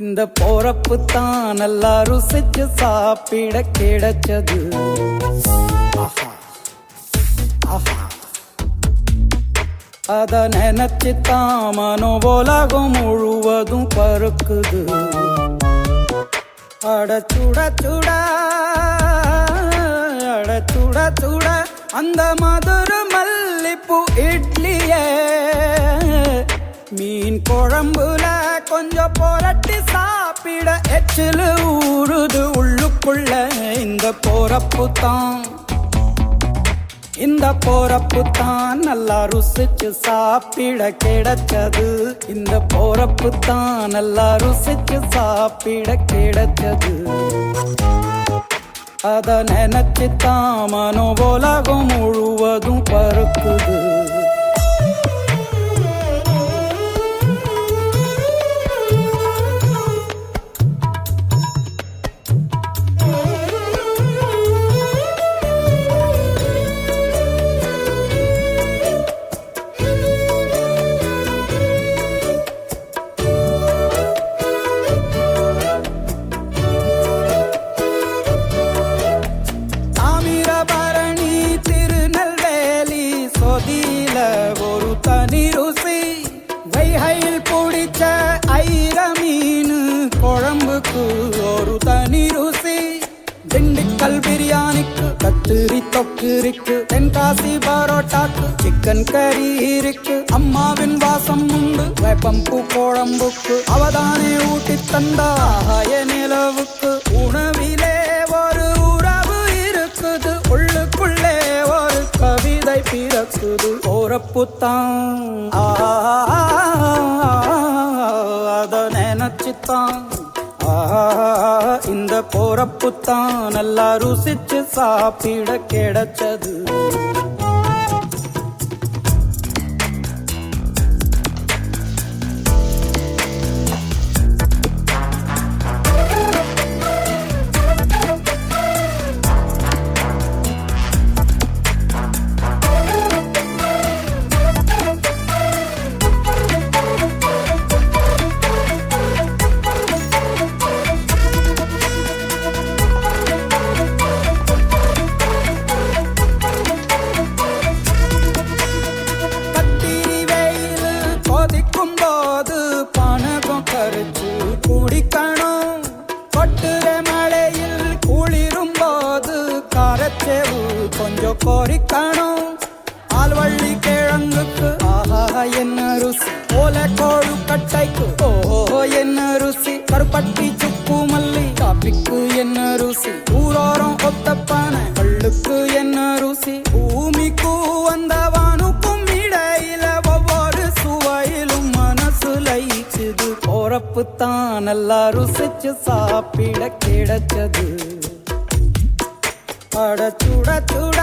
இந்த போறப்பு தான் நல்லா ருசிச்சு சாப்பிட கிடைச்சது. அத நினைச்சு தான் மனோ உலகம் முழுவதும் பருக்குது. அட சுட சுட அட சுட சுட அந்த மதுர மல்லிப்பூ இட்லியே மீன் குழம்புல கொஞ்சம் புரட்டி சாப்பிட எச்சிலு ஊறுது உள்ளுக்குள்ள. இந்த போறப்பு தான் நல்லா ருசிச்சு சாப்பிட கிடைச்சது. இந்த போறப்பு தான் நல்லா ருசிச்சு சாப்பிட கிடைச்சது. அத நினைச்சு தான் மனோ உலகம் முழுவதும் பருக்குது. ஒரு தனி ருசி வைகையில் பிடிச்ச ஐர மீன் குழம்புக்கு ஒரு தனி ருசி. திண்டுக்கல் பிரியாணிக்கு கத்திரி தொக்கு இருக்கு. தென்காசி பரோட்டாக்கு சிக்கன் கறி இருக்கு. அம்மாவின் வாசம் உண்டு வேப்பம்பூ குழம்புக்கு. அவதானே ஊட்டி தந்தாய நிலவுக்கு. உணவிலே ஒரு உறவு இருக்குது. உள்ளுக்குள்ளே ஒரு கவிதை பிறக்குது. போறப்பு தான் அத நினைச்சுத்தான் இந்த போறப்பு தான் நல்லா ருசிச்சு சாப்பிட கிடைச்சது. குடிக்கணும் கொட்டுற மழையில் குளிரும் போது காரச்சேவு கொஞ்சம் கோரிக்கணும். ஆல்வள்ளி கிழங்குக்கு ஆஹா என்ன ருசி. ஓலை கோழு கட்டைக்கு ஓஹோ என்ன ருசி. கருப்பட்டி சுப்பு மல்லி காப்பிக்கு என்ன ருசி. ஊரோரம் ஒத்தப்பான கள்ளுக்கு என்ன ருசி. பூமிக்கு வந்தவானுக்கும் இடையில ஒவ்வொரு சுவையிலும் மனசு லயிச்சுது. போறப்பு தான் நல்லா ருசிச்சு சாப்பிட கிடைச்சது. அட சுட சுட